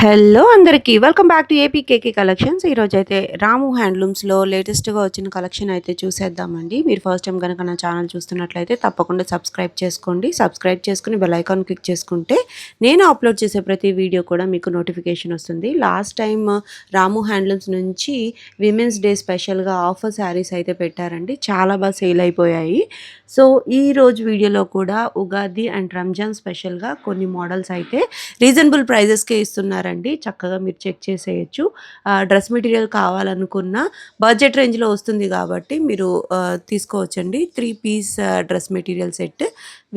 Hello అందరికీ welcome back to APKK collections. ఈరోజైతే రాము హ్యాండ్లూమ్స్లో లేటెస్ట్గా వచ్చిన కలెక్షన్ అయితే చూసేద్దామండి. మీరు ఫస్ట్ టైం కనుక నా ఛానల్ చూస్తున్నట్లయితే తప్పకుండా సబ్స్క్రైబ్ చేసుకోండి. సబ్స్క్రైబ్ చేసుకుని బెల్ ఐకాన్ క్లిక్ చేసుకుంటే నేను అప్లోడ్ చేసే ప్రతి వీడియో కూడా మీకు నోటిఫికేషన్ వస్తుంది. లాస్ట్ టైం రాము హ్యాండ్లూమ్స్ నుంచి విమెన్స్ డే స్పెషల్గా ఆఫర్ శారీస్ అయితే పెట్టారండి. చాలా బాగా సేల్ అయిపోయాయి. సో ఈరోజు వీడియోలో కూడా ఉగాది అండ్ రంజాన్ స్పెషల్గా కొన్ని మోడల్స్ అయితే రీజనబుల్ ప్రైజెస్కే ఇస్తున్నారండి. చక్కగా మీరు చెక్ చేసేయచ్చు. డ్రెస్ మెటీరియల్ కావాలనుకున్న బడ్జెట్ రేంజ్లో వస్తుంది కాబట్టి మీరు తీసుకోవచ్చండి. 3 piece dress material set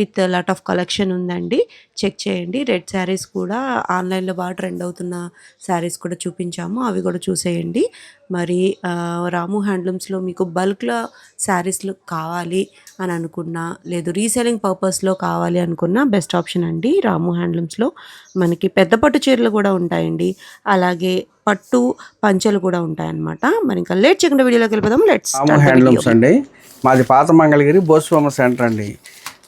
with lot of collection ఉందండి. చెక్ చేయండి. రెడ్ శారీస్ కూడా ఆన్లైన్లో బాగా ట్రెండ్ అవుతున్న శారీస్ కూడా చూపించాము, అవి కూడా చూసేయండి. మరి రాము హ్యాండ్లూమ్స్లో మీకు బల్క్లో శారీస్లు కావాలి అని అనుకున్నా, లేదు రీసేలింగ్ పర్పస్లో కావాలి అనుకున్నా బెస్ట్ ఆప్షన్ అండి. రాము హ్యాండ్లూమ్స్లో మనకి పెద్ద పట్టు చీరలు కూడా ఉంటాయండి, అలాగే పట్టు పంచెలు కూడా ఉంటాయన్నమాట. మరి ఇంకా లేట్ చేయకుండా వీడియోలోకి వెళ్ళిపోదాం. లెట్స్ రాము హ్యాండ్లూమ్స్ అండి. మాది పాత మంగళగిరి బోస్వామ సెంటర్ అండి.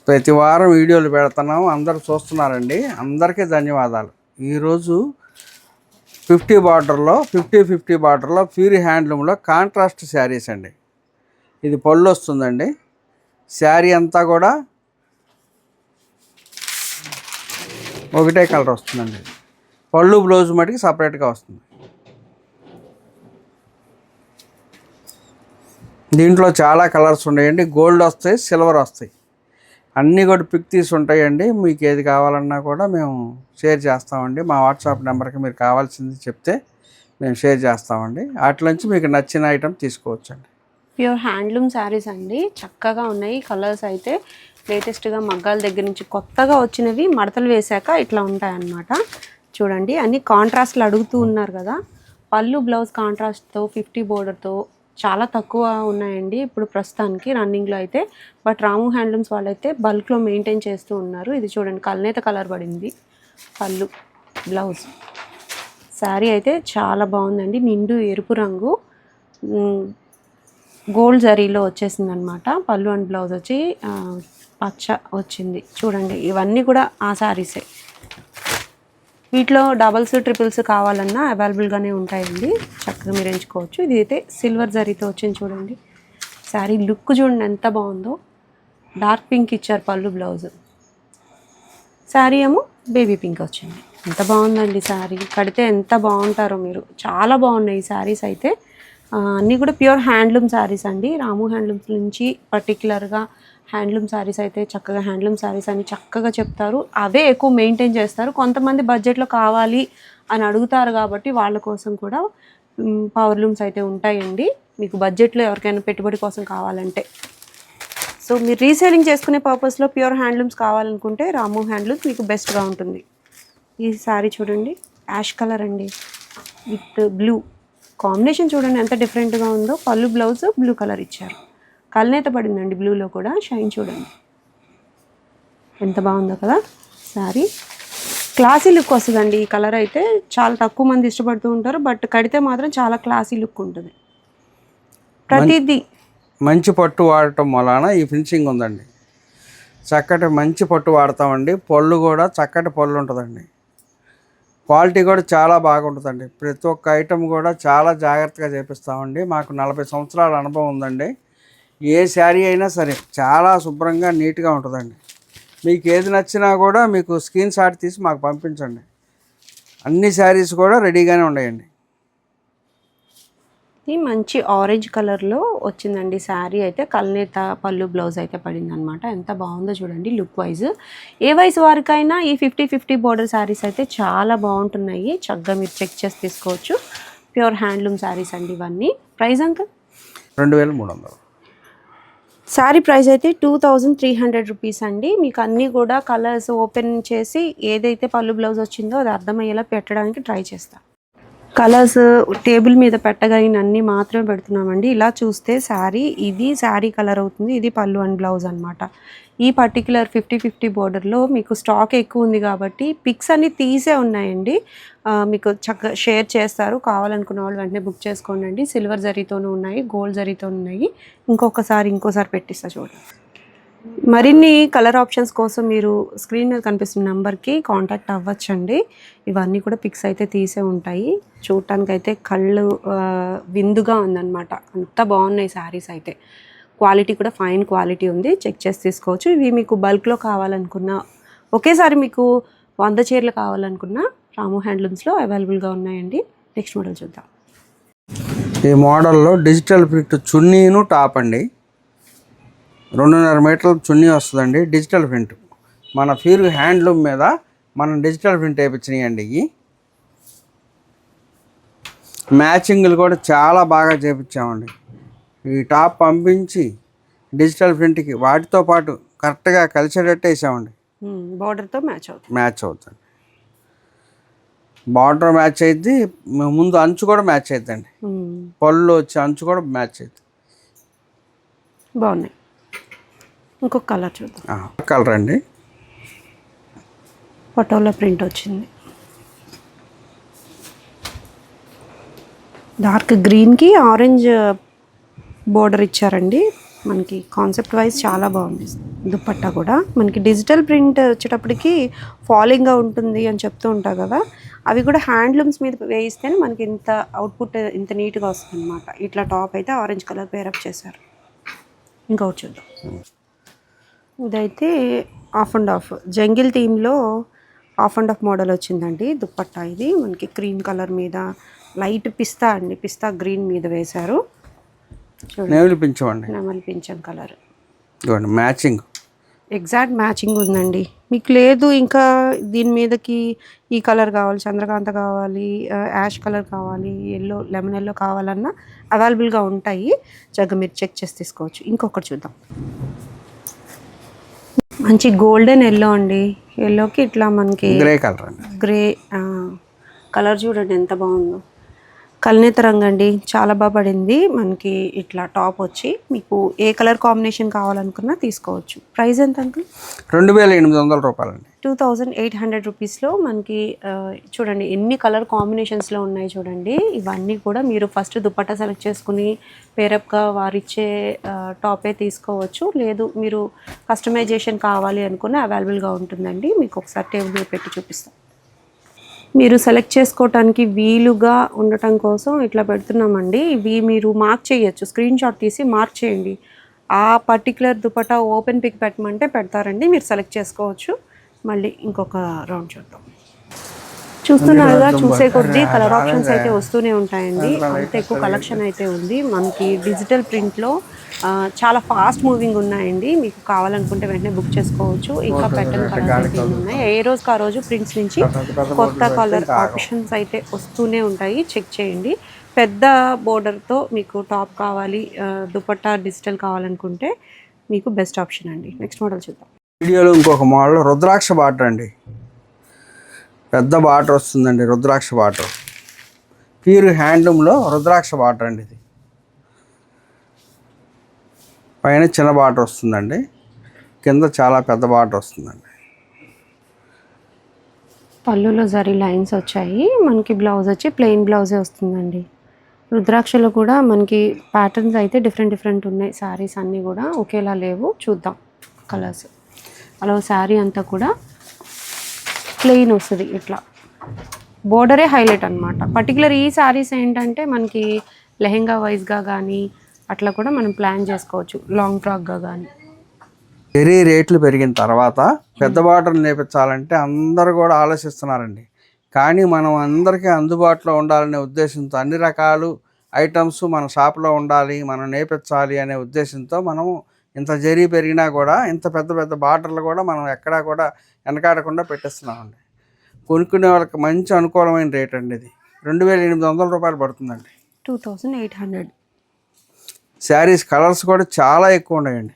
ప్రతి వారం వీడియోలు పెడుతున్నాం, అందరూ చూస్తున్నారండి. అందరికీ ధన్యవాదాలు. ఈరోజు 50 బార్డర్లో 50 బార్డర్లో ప్యూర్ హ్యాండ్లూమ్లో కాంట్రాస్ట్ శారీస్ అండి. ఇది పళ్ళు వస్తుందండి. శారీ అంతా కూడా ఒకటే కలర్ వస్తుందండి. పళ్ళు బ్లౌజ్ మటుకు సపరేట్గా వస్తుంది. దీంట్లో చాలా కలర్స్ ఉన్నాయండి. గోల్డ్ వస్తాయి, సిల్వర్ వస్తాయి, అన్నీ కూడా పిక్ తీసి ఉంటాయండి. మీకు ఏది కావాలన్నా కూడా మేము షేర్ చేస్తామండి. మా వాట్సాప్ నెంబర్కి మీరు కావాల్సింది చెప్తే మేము షేర్ చేస్తామండి. వాటిలోంచి మీకు నచ్చిన ఐటెం తీసుకోవచ్చండి. ప్యూర్ హ్యాండ్లూమ్ శారీస్ అండి, చక్కగా ఉన్నాయి. కలర్స్ అయితే లేటెస్ట్గా మగ్గాల దగ్గర నుంచి కొత్తగా వచ్చినవి మడతలు వేశాక ఇట్లా ఉంటాయన్నమాట. చూడండి, అన్ని కాంట్రాస్ట్లు అడుగుతూ ఉన్నారు కదా. పళ్ళు బ్లౌజ్ కాంట్రాస్ట్తో 50 బోర్డర్తో చాలా తక్కువ ఉన్నాయండి ఇప్పుడు ప్రస్తుతానికి రన్నింగ్లో అయితే. బట్ రాము హ్యాండ్లూమ్స్ వాళ్ళైతే బల్క్లో మెయింటైన్ చేస్తూ ఉన్నారు. ఇది చూడండి, కల్నేత కలర్ పడింది పళ్ళు బ్లౌజ్. శారీ అయితే చాలా బాగుందండి. నిండు ఎరుపు రంగు గోల్డ్ జరీలో వచ్చేసింది అనమాట. పళ్ళు అండ్ బ్లౌజ్ వచ్చి పచ్చ వచ్చింది. చూడండి, ఇవన్నీ కూడా ఆ శారీసే. వీటిలో డబల్స్ ట్రిపుల్స్ కావాలన్నా అవైలబుల్గానే ఉంటాయండి. చక్కగా మీరు ఎంచుకోవచ్చు. ఇది అయితే సిల్వర్ జరీతో వచ్చింది. చూడండి, శారీ లుక్ చూడండి ఎంత బాగుందో. డార్క్ పింక్ ఇచ్చారు పళ్ళు బ్లౌజ్. శారీ ఏమో బేబీ పింక్ వచ్చింది. ఎంత బాగుందండి శారీ. కడితే ఎంత బాగుంటారో మీరు. చాలా బాగున్నాయి ఈ శారీస్ అయితే. అన్నీ కూడా ప్యూర్ హ్యాండ్లూమ్ శారీస్ అండి. రాము హ్యాండ్లూమ్స్ నుంచి పర్టికులర్గా హ్యాండ్లూమ్ శారీస్ అయితే చక్కగా హ్యాండ్లూమ్ శారీస్ అని చక్కగా చెప్తారు. అవే ఎక్కువ మెయింటైన్ చేస్తారు. కొంతమంది బడ్జెట్లో కావాలి అని అడుగుతారు కాబట్టి వాళ్ళ కోసం కూడా పవర్లూమ్స్ అయితే ఉంటాయండి. మీకు బడ్జెట్లో ఎవరికైనా పెట్టుబడి కోసం కావాలంటే. సో మీరు రీసేలింగ్ చేసుకునే పర్పస్లో ప్యూర్ హ్యాండ్లూమ్స్ కావాలనుకుంటే రాము హ్యాండ్లూమ్స్ మీకు బెస్ట్గా ఉంటుంది. ఈ శారీ చూడండి, యాష్ కలర్ అండి విత్ బ్లూ కాంబినేషన్. చూడండి ఎంత డిఫరెంట్గా ఉందో. పళ్ళు బ్లౌజ్ బ్లూ కలర్ ఇచ్చారు. కల్నేత పడిందండి బ్లూలో కూడా. షైన్ చూడండి ఎంత బాగుందో కదా శారీ. క్లాసీ లుక్ వస్తుందండి ఈ కలర్ అయితే. చాలా తక్కువ మంది ఇష్టపడుతూ ఉంటారు, బట్ కడితే మాత్రం చాలా క్లాసీ లుక్ ఉంటుంది. ప్రతిదీ మంచి పట్టు వాడటం వలన ఈ ఫినిషింగ్ ఉందండి. చక్కటి మంచి పట్టు వాడతామండి. పళ్ళు కూడా చక్కటి పళ్ళు ఉంటుందండి. క్వాలిటీ కూడా చాలా బాగుంటుందండి. ప్రతి ఒక్క ఐటెం కూడా చాలా జాగ్రత్తగా చేపిస్తామండి. మాకు 40 సంవత్సరాల అనుభవం ఉందండి. ఏ శారీ అయినా సరే చాలా శుభ్రంగా నీట్గా ఉంటుందండి. మీకు ఏది నచ్చినా కూడా మీకు స్క్రీన్ షాట్ తీసి మాకు పంపించండి. అన్ని శారీస్ కూడా రెడీగానే ఉన్నాయండి. ఇది మంచి ఆరెంజ్ కలర్లో వచ్చిందండి శారీ అయితే. కల్నేత పళ్ళు బ్లౌజ్ అయితే పడింది అనమాట. ఎంత బాగుందో చూడండి లుక్ వైజ్. ఏ వయసు వారికైనా ఈ 50 బోర్డర్ శారీస్ అయితే చాలా బాగుంటున్నాయి. చక్కగా మీరు చెక్ చేసి తీసుకోవచ్చు. ప్యూర్ హ్యాండ్లూమ్ శారీస్ అండి ఇవన్నీ. ప్రైస్ అంతా 2300. శారీ ప్రైస్ అయితే 2300 రూపీస్ అండి. మీకు అన్నీ కూడా కలర్స్ ఓపెన్ చేసి ఏదైతే పళ్ళు బ్లౌజ్ వచ్చిందో అది అర్థమయ్యేలా పెట్టడానికి ట్రై చేస్తాం. కలర్స్ టేబుల్ మీద పెట్టగలిగిన అన్నీ మాత్రమే పెడుతున్నామండి. ఇలా చూస్తే శారీ, ఇది శారీ కలర్ అవుతుంది, ఇది పళ్ళు అండ్ బ్లౌజ్ అనమాట. ఈ పర్టికులర్ 50 బోర్డర్లో మీకు స్టాక్ ఎక్కువ ఉంది కాబట్టి పిక్స్ అన్నీ తీసే ఉన్నాయండి. మీకు చక్కగా షేర్ చేస్తారు. కావాలనుకున్న వాళ్ళు వెంటనే బుక్ చేసుకోండి. సిల్వర్ జరీతోనూ ఉన్నాయి, గోల్డ్ జరీతోనూ ఉన్నాయి. ఇంకోసారి పెట్టిస్తా చూడండి. మరిన్ని కలర్ ఆప్షన్స్ కోసం మీరు స్క్రీన్ మీద కనిపిస్తున్న నెంబర్కి కాంటాక్ట్ అవ్వచ్చండి. ఇవన్నీ కూడా పిక్స్ అయితే తీసే ఉంటాయి. చూడటానికి అయితే కళ్ళు విందుగా ఉందన్నమాట. అంత బాగున్నాయి శారీస్ అయితే. క్వాలిటీ కూడా ఫైన్ క్వాలిటీ ఉంది. చెక్ చేసి తీసుకోవచ్చు. ఇవి మీకు బల్క్లో కావాలనుకున్నా, ఒకేసారి మీకు 100 చీరలు కావాలనుకున్నా రాము హ్యాండ్లూమ్స్లో అవైలబుల్గా ఉన్నాయండి. నెక్స్ట్ మోడల్ చూద్దాం. ఈ మోడల్లో డిజిటల్ ప్రింట్ చున్నీను టాప్ అండి. 2.5 మీటర్ల చున్నీ వస్తుందండి. డిజిటల్ ప్రింట్ మన ప్యూర్ హ్యాండ్లూమ్ మీద మనం డిజిటల్ ప్రింట్ వేయించినాయండి. ఇవి మ్యాచింగ్లు కూడా చాలా బాగా చేయించామండి. ఈ టాప్ పంపించి డిజిటల్ ప్రింట్కి వాటితో పాటు కరెక్ట్గా కలిసేటట్టు వేసామండి. బార్డర్తో మ్యాచ్ అవుతుంది. బార్డర్ మ్యాచ్ అయింది, ముందు అంచు కూడా మ్యాచ్ అవుతుందండి. పళ్ళు వచ్చి అంచు కూడా మ్యాచ్ అవుతుంది. బాగున్నాయి. ఇంకొక కలర్ చూద్దాం. కలర్ అండి, పటోలా ప్రింట్ వచ్చింది. డార్క్ గ్రీన్కి ఆరెంజ్ బోర్డర్ ఇచ్చారండి. మనకి కాన్సెప్ట్ వైజ్ చాలా బాగుంది. దుపట్టా కూడా మనకి డిజిటల్ ప్రింట్ వచ్చేటప్పటికి ఫాలింగ్గా ఉంటుంది అని చెప్తూ ఉంటారు కదా, అవి కూడా హ్యాండ్లూమ్స్ మీద వేయిస్తేనే మనకి ఇంత అవుట్పుట్ ఇంత నీట్గా వస్తుంది అనమాట. ఇట్లా టాప్ అయితే ఆరెంజ్ కలర్ పేరప్ చేశారు. ఇంకొకటి చూద్దాం. ఇదైతే ఆఫ్ అండ్ ఆఫ్ జంగిల్ థీమ్లో ఆఫ్ అండ్ ఆఫ్ మోడల్ వచ్చిందండి. దుపట్టా ఇది మనకి క్రీమ్ కలర్ మీద లైట్ పిస్తా అండి, పిస్తా గ్రీన్ మీద వేశారు. నెమలి పించమండి, నెమలి పింఛం కలర్ మ్యాచింగ్ ఎగ్జాక్ట్ మ్యాచింగ్ ఉందండి. మీకు లేదు ఇంకా దీని మీదకి ఈ కలర్ కావాలి, చంద్రకాంత కావాలి, యాష్ కలర్ కావాలి, ఎల్లో లెమన్ ఎల్లో కావాలన్నా అవైలబుల్గా ఉంటాయి. చక్కగా మీరు చెక్ చేసి తీసుకోవచ్చు. ఇంకొకటి చూద్దాం. మంచి గోల్డెన్ ఎల్లో అండి. ఎల్లోకి ఇట్లా మనకి గ్రే కలర్ అండి. గ్రే కలర్ చూడండి ఎంత బాగుందో. కల్నేత రంగు అండి, చాలా బాగా పడింది. మనకి ఇట్లా టాప్ వచ్చి మీకు ఏ కలర్ కాంబినేషన్ కావాలనుకున్నా తీసుకోవచ్చు. ప్రైస్ ఎంత అంకుల్? 2,800 రూపాయలండి. 2,800 రూపీస్లో మనకి చూడండి ఎన్ని కలర్ కాంబినేషన్స్లో ఉన్నాయి చూడండి. ఇవన్నీ కూడా మీరు ఫస్ట్ దుపట్టా సెలెక్ట్ చేసుకుని పేరప్గా వారిచ్చే టాపే తీసుకోవచ్చు. లేదు మీరు కస్టమైజేషన్ కావాలి అనుకున్న అవైలబుల్గా ఉంటుందండి. మీకు ఒకసారి టేబుల్ మీద పెట్టి చూపిస్తాం. మీరు సెలెక్ట్ చేసుకోవటానికి వీలుగా ఉండటం కోసం ఇట్లా పెడుతున్నామండి. ఇవి మీరు మార్క్ చేయొచ్చు, స్క్రీన్ షాట్ తీసి మార్క్ చేయండి. ఆ పర్టికులర్ దుపట్టా ఓపెన్ పిక్ పెట్టమంటే పెడతారండి, మీరు సెలెక్ట్ చేసుకోవచ్చు. మళ్ళీ ఇంకొక రౌండ్ చూద్దాం. చూస్తున్నారుగా, చూసే కొద్దీ కలర్ ఆప్షన్స్ అయితే వస్తూనే ఉంటాయండి. అంత ఎక్కువ కలెక్షన్ అయితే ఉంది. మనకి డిజిటల్ ప్రింట్లో చాలా ఫాస్ట్ మూవింగ్ ఉన్నాయండి. మీకు కావాలనుకుంటే వెంటనే బుక్ చేసుకోవచ్చు. ఇంకా ప్యాటర్న్ కలర్స్ అయితే ఉన్నాయి. ఏ రోజుకి ఆ రోజు ప్రింట్స్ నుంచి కొత్త కలర్ ఆప్షన్స్ అయితే వస్తూనే ఉంటాయి. చెక్ చేయండి. పెద్ద బోర్డర్తో మీకు టాప్ కావాలి, దుపట్టా డిజిటల్ కావాలనుకుంటే మీకు బెస్ట్ ఆప్షన్ అండి. నెక్స్ట్ మోడల్ చూద్దాం. వీడియోలో ఇంకొక మోడల్ రుద్రాక్ష బార్డర్ అండి. పెద్ద బార్డర్ వస్తుందండి, రుద్రాక్ష బార్డర్. ప్యూర్ హ్యాండ్లూమ్లో రుద్రాక్ష బార్డర్ అండి. ఇది పైన చిన్న బార్డర్ వస్తుందండి, కింద చాలా పెద్ద బార్డర్ వస్తుందండి. పళ్ళులో జరీ లైన్స్ వచ్చాయి. మనకి బ్లౌజ్ వచ్చి ప్లెయిన్ బ్లౌజే వస్తుందండి. రుద్రాక్షలో కూడా మనకి ప్యాటర్న్స్ అయితే డిఫరెంట్ ఉన్నాయి. శారీస్ అన్నీ కూడా ఒకేలా లేవు. చూద్దాం కలర్స్. అలా శారీ అంతా కూడా ప్లెయిన్ వస్తుంది. ఇట్లా బోర్డరే హైలైట్ అనమాట. పర్టికులర్ ఈ శారీస్ ఏంటంటే మనకి లెహెంగా వైజ్గా కానీ అట్లా కూడా మనం ప్లాన్ చేసుకోవచ్చు, లాంగ్ ఫ్రాక్గా కానీ. వెరీ రేట్లు పెరిగిన తర్వాత పెద్ద బార్డర్ నేర్పించాలంటే అందరూ కూడా ఆలోచిస్తున్నారండి. కానీ మనం అందరికీ అందుబాటులో ఉండాలనే ఉద్దేశంతో అన్ని రకాలు ఐటమ్స్ మన షాప్లో ఉండాలి, మనం నేర్పించాలి అనే ఉద్దేశంతో మనము ఇంత జరీ పెరిగినా కూడా ఇంత పెద్ద పెద్ద బార్డర్లు కూడా మనం ఎక్కడా కూడా వెనకాడకుండా పెట్టేస్తున్నామండి. కొనుక్కునే వాళ్ళకి మంచి అనుకూలమైన రేట్ అండి. ఇది 2,800 రూపాయలు పడుతుందండి. 2,800. శారీస్ కలర్స్ కూడా చాలా ఎక్కువ ఉన్నాయండి.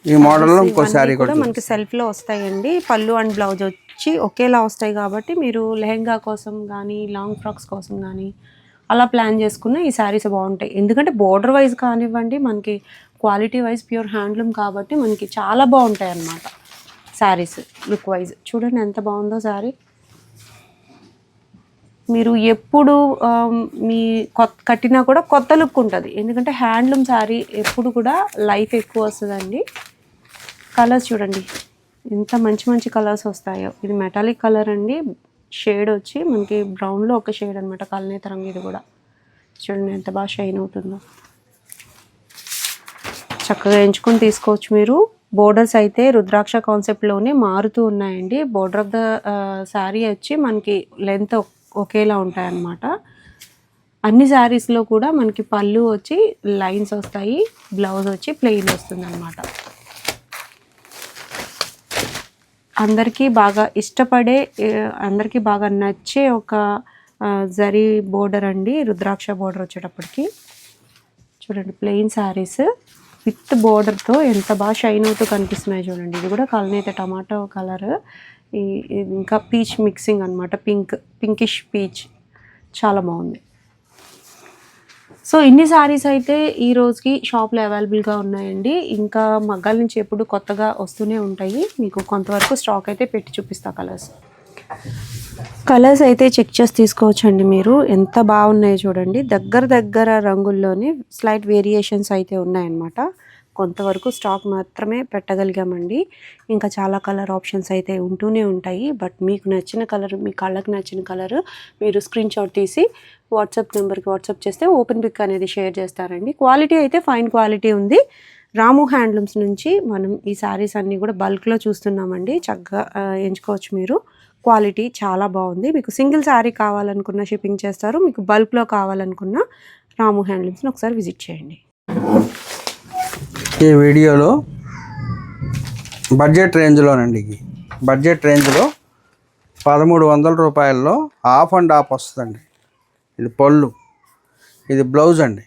ఈ మోడల్లో ఇంకో శారీ కూడా మనకి సెల్ఫ్లో వస్తాయండి. పళ్ళు అండ్ బ్లౌజ్ వచ్చి ఒకేలా వస్తాయి కాబట్టి మీరు లెహెంగా కోసం కానీ లాంగ్ ఫ్రాక్స్ కోసం కానీ అలా ప్లాన్ చేసుకున్న ఈ శారీస్ బాగుంటాయి. ఎందుకంటే బోర్డర్ వైజ్ కానివ్వండి, మనకి క్వాలిటీ వైజ్ ప్యూర్ హ్యాండ్లూమ్ కాబట్టి మనకి చాలా బాగుంటాయి అన్నమాట శారీస్. లుక్ వైజ్ చూడండి ఎంత బాగుందో శారీ. మీరు ఎప్పుడు మీ కట్టినా కూడా కొత్త లుక్ ఉంటుంది. ఎందుకంటే హ్యాండ్లూమ్ శారీ ఎప్పుడు కూడా లైఫ్ ఎక్కువ వస్తుందండి. కలర్స్ చూడండి ఎంత మంచి మంచి కలర్స్ వస్తాయో. ఇది మెటాలిక్ కలర్ అండి, షేడ్ వచ్చి మనకి బ్రౌన్లో ఒక షేడ్ అనమాట, కల్నేత రంగు. ఇది కూడా చూడండి ఎంత బాగా షైన్ అవుతుందో. చక్కగా ఎంచుకొని తీసుకోవచ్చు మీరు. బోర్డర్స్ అయితే రుద్రాక్ష కాన్సెప్ట్లోనే మారుతూ ఉన్నాయండి. బోర్డర్ ఆఫ్ ద శారీ వచ్చి మనకి లెంత్ ఒకేలా ఉంటాయన్నమాట. అన్ని శారీస్లో కూడా మనకి పళ్ళు వచ్చి లైన్స్ వస్తాయి, బ్లౌజ్ వచ్చి ప్లెయిన్ వస్తుంది అనమాట. అందరికీ బాగా ఇష్టపడే, అందరికీ బాగా నచ్చే ఒక జరీ బోర్డర్ అండి, రుద్రాక్ష బోర్డర్ వచ్చేటప్పటికి. చూడండి ప్లెయిన్ శారీస్ విత్ బోర్డర్తో ఎంత బాగా షైన్ అవుతూ కనిపిస్తున్నాయి చూడండి. ఇది కూడా కలనేత టమాటో కలర్, ఇంకా పీచ్ మిక్సింగ్ అనమాట, పింకిష్ పీచ్, చాలా బాగుంది. సో ఇన్ని శారీస్ అయితే ఈ రోజుకి షాప్లో అవైలబుల్గా ఉన్నాయండి. ఇంకా మగ్గాల నుంచి ఎప్పుడు కొత్తగా వస్తూనే ఉంటాయి. మీకు కొంతవరకు స్టాక్ అయితే పెట్టి చూపిస్తా. కలర్స్ అయితే చెక్ చేసి తీసుకోవచ్చండి మీరు. ఎంత బాగున్నాయో చూడండి. దగ్గర రంగుల్లోనే స్లైట్ వేరియేషన్స్ అయితే ఉన్నాయన్నమాట. కొంతవరకు స్టాక్ మాత్రమే పెట్టగలిగామండి. ఇంకా చాలా కలర్ ఆప్షన్స్ అయితే ఉంటూనే ఉంటాయి. బట్ మీకు నచ్చిన కలర్, మీ కళ్ళకి నచ్చిన కలర్ మీరు స్క్రీన్ షాట్ తీసి వాట్సాప్ నెంబర్కి వాట్సాప్ చేస్తే ఓపెన్ పిక్ అనేది షేర్ చేస్తారండి. క్వాలిటీ అయితే ఫైన్ క్వాలిటీ ఉంది. రాము హ్యాండ్లూమ్స్ నుంచి మనం ఈ శారీస్ అన్నీ కూడా బల్క్లో చూస్తున్నామండి. చక్కగా ఎంచుకోవచ్చు మీరు. క్వాలిటీ చాలా బాగుంది. మీకు సింగిల్ శారీ కావాలనుకున్న షిప్పింగ్ చేస్తారు. మీకు బల్క్లో కావాలనుకున్న రాము హ్యాండ్లూమ్స్ని ఒకసారి విజిట్ చేయండి. ఈ వీడియోలో బడ్జెట్ రేంజ్లోనండి, బడ్జెట్ రేంజ్లో 1300 రూపాయల్లో ఆఫ్ అండ్ ఆఫ్ వస్తుందండి. ఇది పళ్ళు, ఇది బ్లౌజ్ అండి.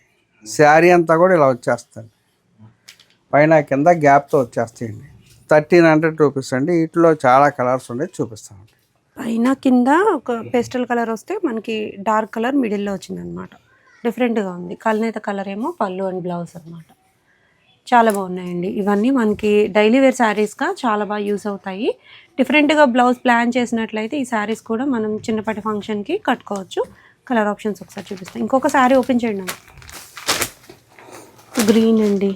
శారీ అంతా కూడా ఇలా వచ్చేస్తుంది, పైన కింద గ్యాప్తో వచ్చేస్తాయండి. 1300 రూపీస్ అండి. వీటిలో చాలా కలర్స్ ఉన్నాయి, చూపిస్తామండి. పైన కింద ఒక పేస్టల్ కలర్ వస్తే మనకి డార్క్ కలర్ మిడిల్లో వచ్చిందనమాట. డిఫరెంట్గా ఉంది. కల్నేత కలర్ ఏమో పళ్ళు అండ్ బ్లౌజ్ అనమాట. చాలా బాగున్నాయండి. ఇవన్నీ మనకి డైలీ వేర్ శారీస్గా చాలా బాగా యూస్ అవుతాయి. డిఫరెంట్గా బ్లౌజ్ ప్లాన్ చేసినట్లయితే ఈ శారీస్ కూడా మనం చిన్నపాటి ఫంక్షన్కి కట్టుకోవచ్చు. కలర్ ఆప్షన్స్ ఒకసారి చూపిస్తాం. ఇంకొక శారీ ఓపెన్ చేయండి. గ్రీన్ అండి,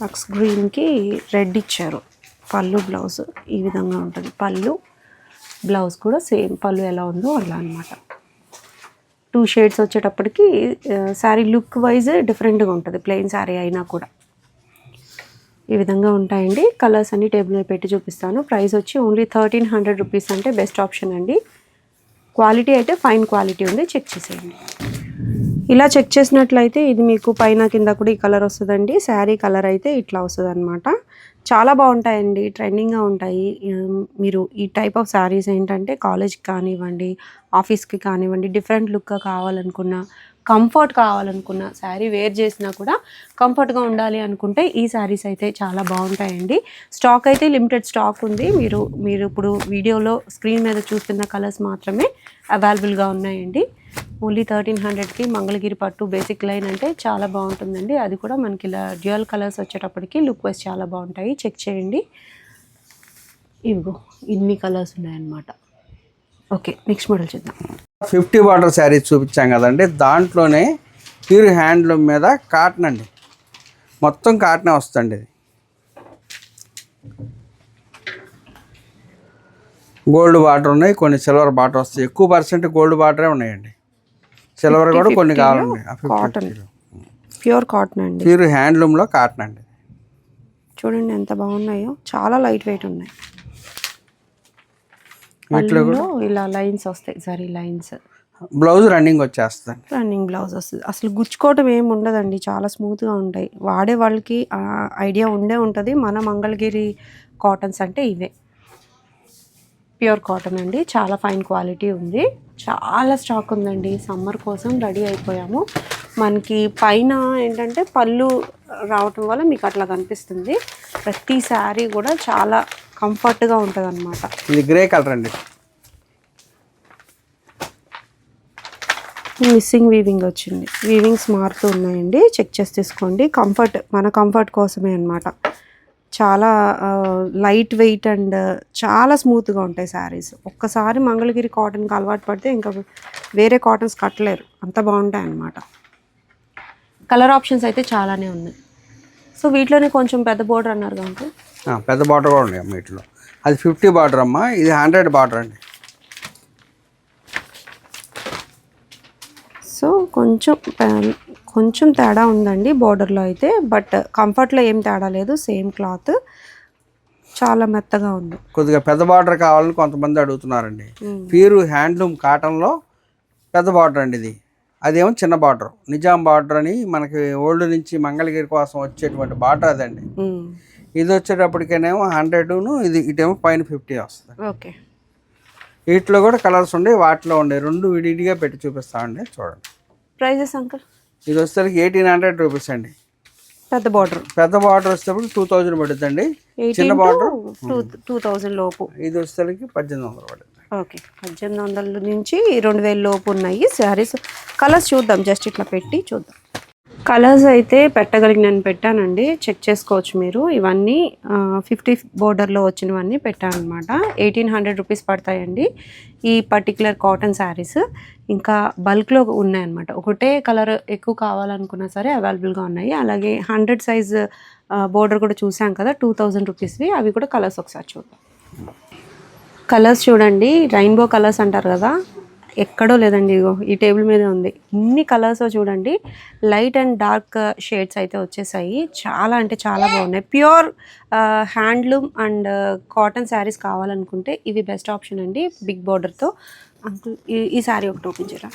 లక్స్ గ్రీన్కి రెడ్ ఇచ్చారు. పళ్ళు బ్లౌజ్ ఈ విధంగా ఉంటుంది. పళ్ళు బ్లౌజ్ కూడా సేమ్ పళ్ళు ఎలా ఉందో అలా అనమాట. 2 షేడ్స్ వచ్చేటప్పటికి శారీ లుక్ వైజ్ డిఫరెంట్గా ఉంటుంది. ప్లెయిన్ శారీ అయినా కూడా ఈ విధంగా ఉంటాయండి. కలర్స్ అన్ని టేబుల్ మీద పెట్టి చూపిస్తాను. ప్రైస్ వచ్చి ఓన్లీ 1300 రూపీస్ అంటే బెస్ట్ ఆప్షన్ అండి. క్వాలిటీ అయితే ఫైన్ క్వాలిటీ ఉంది, చెక్ చేసేయండి. ఇలా చెక్ చేసినట్లయితే ఇది మీకు పైన కింద కూడా ఈ కలర్ వస్తుందండి. శారీ కలర్ అయితే ఇట్లా వస్తుంది అనమాట. చాలా బాగుంటాయండి, ట్రెండింగ్గా ఉంటాయి. మీరు ఈ టైప్ ఆఫ్ శారీస్ ఏంటంటే కాలేజ్కి కానివ్వండి, ఆఫీస్కి కానివ్వండి, డిఫరెంట్ లుక్గా కావాలనుకున్నా, కంఫర్ట్ కావాలనుకున్న, శారీ వేర్ చేసినా కూడా కంఫర్ట్గా ఉండాలి అనుకుంటే ఈ శారీస్ అయితే చాలా బాగుంటాయండి. స్టాక్ అయితే లిమిటెడ్ స్టాక్ ఉంది. మీరు ఇప్పుడు వీడియోలో స్క్రీన్ మీద చూస్తున్న కలర్స్ మాత్రమే అవైలబుల్గా ఉన్నాయండి. ఓన్లీ 1300కి మంగళగిరి పట్టు బేసిక్ లైన్ అంటే చాలా బాగుంటుందండి. అది కూడా మనకి ఇలా డ్యూయల్ కలర్స్ వచ్చేటప్పటికి లుక్ వైజ్ చాలా బాగుంటాయి. చెక్ చేయండి. ఇవిగో ఇన్ని కలర్స్ ఉన్నాయన్నమాట. ఓకే, నెక్స్ట్ మోడల్ చూద్దాం. 50 బార్డర్ శారీస్ చూపించాం కదండి, దాంట్లోనే ప్యూర్ హ్యాండ్లూమ్ మీద కాటన్ అండి, మొత్తం కాటనే వస్తుంది. ఇది గోల్డ్ బార్డర్ ఉన్నాయి, కొన్ని సిల్వర్ బార్డర్ వస్తాయి. ఎక్కువ పర్సెంట్ గోల్డ్ బార్డరే ఉన్నాయండి. సిల్వర్ కూడా కొన్ని కావాలండి. కాటన్, ప్యూర్ కాటన్ అండి, ప్యూర్ హ్యాండ్లూమ్లో కాటన్ అండి. చూడండి ఎంత బాగున్నాయో, చాలా లైట్ వెయిట్ ఉన్నాయి. వీటిలో ఇలా లైన్స్ వస్తాయి, జరీ లైన్స్. బ్లౌజ్ రన్నింగ్ వచ్చేస్తుంది, రన్నింగ్ బ్లౌజ్ వస్తుంది. అసలు గుచ్చుకోవటం ఏమి ఉండదండి, చాలా స్మూత్గా ఉంటాయి. వాడే వాళ్ళకి ఐడియా ఉంటుంది. మన మంగళగిరి కాటన్స్ అంటే ఇవే, ప్యూర్ కాటన్ అండి. చాలా ఫైన్ క్వాలిటీ ఉంది. చాలా స్టాక్ ఉందండి. సమ్మర్ కోసం రెడీ అయిపోయాము. మనకి పైన ఏంటంటే పళ్ళు రావటం వల్ల మీకు అట్లా కనిపిస్తుంది. ప్రతి శారీ కూడా చాలా కంఫర్ట్గా ఉంటుంది అనమాట. ఇది గ్రే కలర్ అండి. మిస్సింగ్ వీవింగ్ వచ్చింది. వీవింగ్స్ మారుతూ ఉన్నాయండి, చెక్ చేసి తీసుకోండి. కంఫర్ట్, మన కంఫర్ట్ కోసమే అనమాట. చాలా లైట్ వెయిట్ అండ్ చాలా స్మూత్గా ఉంటాయి శారీస్. ఒక్కసారి మంగళగిరి కాటన్కి అలవాటు పడితే ఇంకా వేరే కాటన్స్ కట్టలేరు, అంత బాగుంటాయి అన్నమాట. కలర్ ఆప్షన్స్ అయితే చాలానే ఉన్నాయి. సో వీటిలోనే కొంచెం పెద్ద బోర్డర్ అన్నారు కనుక పెద్ద బార్డర్ కూడా ఉన్నాయి అమ్మ వీటిలో. అది 50 బార్డర్ అమ్మ, ఇది 100 బార్డర్ అండి. సో కొంచెం తేడా ఉందండి బోర్డర్లో అయితే, బట్ కంఫర్ట్లో ఏం తేడా లేదు, సేమ్ క్లాత్, చాలా మెత్తగా ఉంది. కొద్దిగా పెద్ద బార్డర్ కావాలని కొంతమంది అడుగుతున్నారండి. ప్యూర్ హ్యాండ్లూమ్ కాటన్లో పెద్ద బార్డర్ అండి ఇది. అదేమో చిన్న బార్డర్, నిజాం బార్డర్ అని మనకి ఓల్డ్ నుంచి మంగళగిరి కోసం వచ్చేటువంటి బార్డర్ అదండి. ఇది వచ్చేటప్పటికేనేమో 100ను, ఇది ఇటేమో పైన 50 వస్తుంది. ఓకే, వీటిలో కూడా కలర్స్ ఉండే, వాటిలో ఉండే, రెండు విడిగా పెట్టి చూపిస్తామండి. చూడండి ప్రైజెస్ అంకుల్. ఇది వచ్చేసరికి 1800 రూపీస్ అండి. పెద్ద బార్డర్ వచ్చేటప్పుడు 2000 పడుతుందండి. చిన్న బార్డర్ 2000 లోపు. ఇది వచ్చేసరికి 1800 పడుతుంది. ఓకే, 1800 నుంచి 2000 లోపు ఉన్నాయి శారీస్. కలర్స్ చూద్దాం, జస్ట్ ఇట్లా పెట్టి చూద్దాం. కలర్స్ అయితే పెట్టగలిగినని పెట్టానండి, చెక్ చేసుకోవచ్చు మీరు. ఇవన్నీ 50 బోర్డర్లో వచ్చినవన్నీ పెట్టాను అనమాట. 1800 రూపీస్ పడతాయండి ఈ పర్టికులర్ కాటన్ శారీస్. ఇంకా బల్క్లో ఉన్నాయన్నమాట. ఒకటే కలర్ ఎక్కువ కావాలనుకున్నా సరే అవైలబుల్గా ఉన్నాయి. అలాగే 100 సైజ్ బోర్డర్ కూడా చూసాం కదా, 2000 రూపీస్వి. అవి కూడా కలర్స్ ఒకసారి చూద్దాం. కలర్స్ చూడండి, రెయిన్బో కలర్స్ అంటారు కదా, ఎక్కడో లేదండి, ఇగో ఈ టేబుల్ మీదే ఉంది. ఇన్ని కలర్స్ చూడండి, లైట్ అండ్ డార్క్ షేడ్స్ అయితే వచ్చేసాయి. చాలా అంటే చాలా బాగున్నాయి. Pure handloom and cotton saris కావాలనుకుంటే ఇవి బెస్ట్ ఆప్షన్ అండి, బిగ్ బార్డర్తో. అంకుల్ ఈ శారీ ఒకటి ఓపెన్ చేయరా.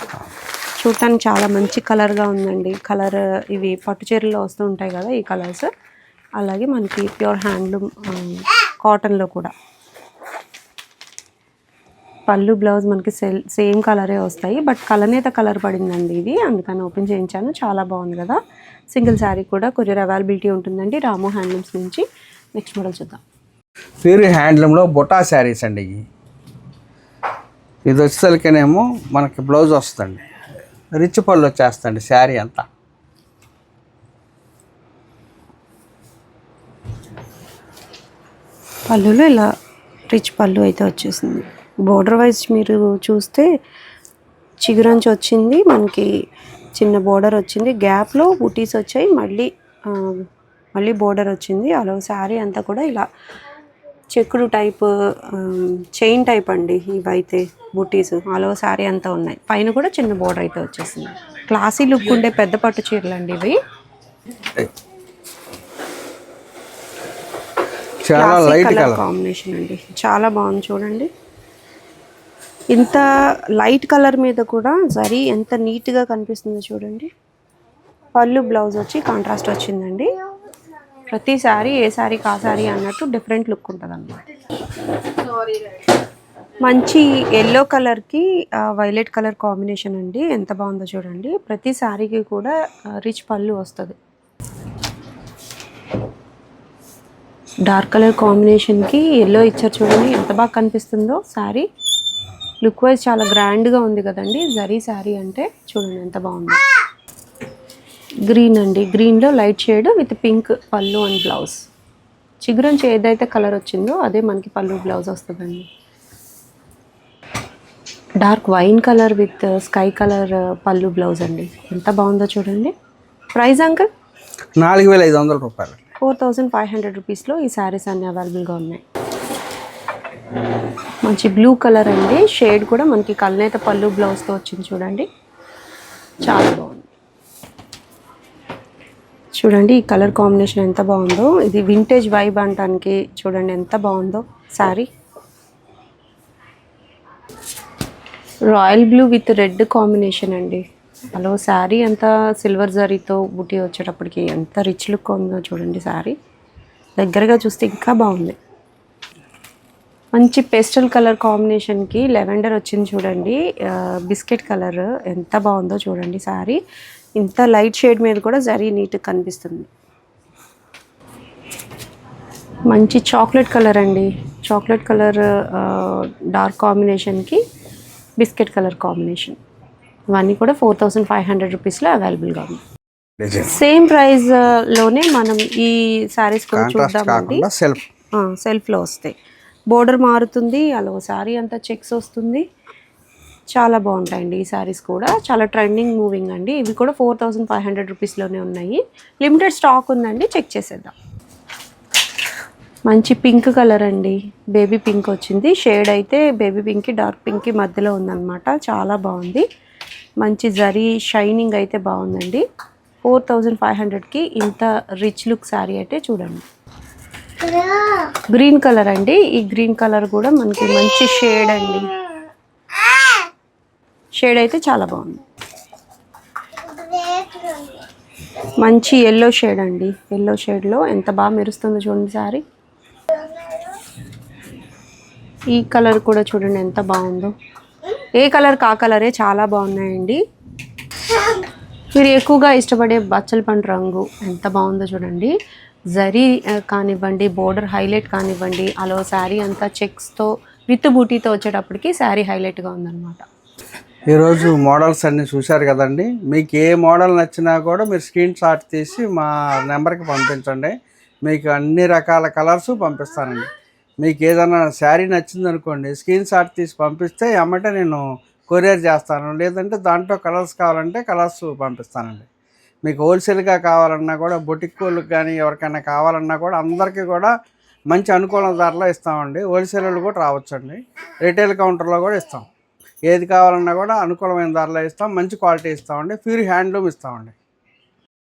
చూడటానికి చాలా మంచి కలర్గా ఉందండి. కలర్ ఇవి పట్టు చీరల్లో వస్తూ ఉంటాయి కదా ఈ కలర్స్, అలాగే మనకి ప్యూర్ హ్యాండ్లూమ్ కాటన్లో కూడా. పళ్ళు బ్లౌజ్ మనకి సేమ్ కలరే వస్తాయి, బట్ కలనేత కలర్ పడిందండి ఇది, అందుకని ఓపెన్ చేయించాను. చాలా బాగుంది కదా. సింగిల్ శారీ కూడా కొరియర్ అవైలబిలిటీ ఉంటుందండి రాము హ్యాండ్లూమ్స్ నుంచి. నెక్స్ట్ మోడల్ చూద్దాం. ప్యూర్ హ్యాండ్లూమ్లో బొటా శారీస్ అండి. ఇది వచ్చేసరికేనేమో మనకి బ్లౌజ్ వస్తుందండి, రిచ్ పళ్ళు వచ్చేస్తుంది శారీ అంతా. పళ్ళులో ఇలా రిచ్ పళ్ళు అయితే వచ్చేసింది. బోర్డర్ వైజ్ మీరు చూస్తే చిగురంచి వచ్చింది, మనకి చిన్న బోర్డర్ వచ్చింది, గ్యాప్లో బుటీస్ వచ్చాయి, మళ్ళీ బోర్డర్ వచ్చింది. అలా శారీ అంతా కూడా ఇలా చెక్కుడు టైప్, చైన్ టైప్ అండి ఇవైతే బుటీస్. అలా శారీ అంతా ఉన్నాయి, పైన కూడా చిన్న బోర్డర్ అయితే వచ్చేసింది. క్లాసీ లుక్ ఉండే పెద్ద పట్టు చీరలు అండి ఇవి. చాలా లైట్ కలర్ కాంబినేషన్ అండి, చాలా బాగుంది చూడండి. ఇంత లైట్ కలర్ మీద కూడా జరీ ఎంత నీట్గా కనిపిస్తుందో చూడండి. పళ్ళు బ్లౌజ్ వచ్చి కాంట్రాస్ట్ వచ్చిందండి. ప్రతి శారీ ఏ శారీకి ఆ శారీ అన్నట్టు డిఫరెంట్ లుక్ ఉంటుంది అన్నమాట. మంచి ఎల్లో కలర్కి వైలెట్ కలర్ కాంబినేషన్ అండి, ఎంత బాగుందో చూడండి. ప్రతి శారీకి కూడా రిచ్ పళ్ళు వస్తుంది. డార్క్ కలర్ కాంబినేషన్కి ఎల్లో ఇచ్చారు చూడండి, ఎంత బాగా కనిపిస్తుందో శారీ. లుక్ వైజ్ చాలా గ్రాండ్గా ఉంది కదండి జరీ శారీ అంటే. చూడండి ఎంత బాగుంది. గ్రీన్ అండి, గ్రీన్లో లైట్ షేడ్ విత్ పింక్ పళ్ళు అండ్ బ్లౌజ్. చిగురించి ఏదైతే కలర్ వచ్చిందో అదే మనకి పళ్ళు బ్లౌజ్ వస్తుందండి. Dark wine colour with sky colour పళ్ళు బ్లౌజ్ అండి, ఎంత బాగుందో చూడండి. ప్రైస్ అంకుల్ 4500 రూపాయలు. 4500 రూపీస్లో ఈ శారీస్ అన్నీ అవైలబుల్గా ఉన్నాయి. మంచి బ్లూ కలర్ అండి, షేడ్ కూడా మనకి కల్నేత పళ్ళు బ్లౌజ్తో వచ్చింది చూడండి, చాలా బాగుంది. చూడండి ఈ కలర్ కాంబినేషన్ ఎంత బాగుందో. ఇది వింటేజ్ వైబ్ అంటానికి చూడండి ఎంత బాగుందో sari. Royal blue with red combination అండి. హలో శారీ అంతా సిల్వర్ జరీతో బుటీ వచ్చేటప్పటికి ఎంత రిచ్ లుక్ ఉందో చూడండి. శారీ దగ్గరగా చూస్తే ఇంకా బాగుంది. మంచి పేస్టల్ కలర్ కాంబినేషన్కి లెవెండర్ వచ్చింది చూడండి, బిస్కెట్ కలర్ ఎంత బాగుందో చూడండి. శారీ ఇంత లైట్ షేడ్ మీద కూడా జరీ నీట్గా కనిపిస్తుంది. మంచి చాక్లెట్ కలర్ అండి, చాక్లెట్ కలర్ డార్క్ కాంబినేషన్కి బిస్కెట్ కలర్ కాంబినేషన్. ఇవన్నీ కూడా 4500 రూపీస్లో అవైలబుల్గా ఉంది. సేమ్ ప్రైస్లోనే మనం ఈ శారీస్ కూడా చూద్దామండి. సెల్ఫ్లో వస్తాయి, బోర్డర్ మారుతుంది, అలా శారీ అంతా చెక్స్ వస్తుంది. చాలా బాగుంటాయండి ఈ శారీస్ కూడా. చాలా ట్రెండింగ్ మూవింగ్ అండి. ఇవి కూడా 4500 రూపీస్లోనే ఉన్నాయి. లిమిటెడ్ స్టాక్ ఉందండి, చెక్ చేసేద్దాం. మంచి పింక్ కలర్ అండి, బేబీ పింక్ వచ్చింది. షేడ్ అయితే బేబీ పింక్కి డార్క్ పింక్కి మధ్యలో ఉందన్నమాట. చాలా బాగుంది. మంచి జరీ షైనింగ్ అయితే బాగుందండి. 4500కి ఇంత రిచ్ లుక్ శారీ అయితే చూడండి. గ్రీన్ కలర్ అండి. ఈ గ్రీన్ కలర్ కూడా మనకి మంచి షేడ్ అండి. షేడ్ అయితే చాలా బాగుంది. మంచి ఎల్లో షేడ్ అండి. ఎల్లో షేడ్లో ఎంత బాగా మెరుస్తుందో చూడండి శారీ. ఈ కలర్ కూడా చూడండి ఎంత బాగుందో. ఏ కలర్ కా కలరే చాలా బాగున్నాయండి. మీరు ఎక్కువగా ఇష్టపడే బచ్చల పండు రంగు ఎంత బాగుందో చూడండి. జరీ కానివ్వండి, బోర్డర్ హైలైట్ కానివ్వండి, అలా శారీ అంతా చెక్స్తో విత్ బూటీతో వచ్చేటప్పటికి శారీ హైలైట్గా ఉందన్నమాట. ఈరోజు మోడల్స్ అన్నీ చూశారు కదండి. మీకు ఏ మోడల్ నచ్చినా కూడా మీరు స్క్రీన్ షాట్ తీసి మా నెంబర్కి పంపించండి. మీకు అన్ని రకాల కలర్స్ పంపిస్తానండి. మీకు ఏదైనా శారీ నచ్చింది అనుకోండి, స్క్రీన్ షాట్ తీసి పంపిస్తే ఎమ్మటే నేను కొరియర్ చేస్తాను. లేదంటే దాంట్లో కలర్స్ కావాలంటే కలర్స్ పంపిస్తానండి. మీకు హోల్సేల్గా కావాలన్నా కూడా, బొటిక్ వాళ్ళకి కానీ ఎవరికైనా కావాలన్నా కూడా అందరికీ కూడా మంచి అనుకూల ధరలో ఇస్తామండి. హోల్సేల్ వాళ్ళు కూడా రావచ్చండి. రిటైల్ కౌంటర్లో కూడా ఇస్తాం. ఏది కావాలన్నా కూడా అనుకూలమైన ధరలో ఇస్తాం. మంచి క్వాలిటీ ఇస్తామండి. ప్యూర్ హ్యాండ్లూమ్ ఇస్తామండి.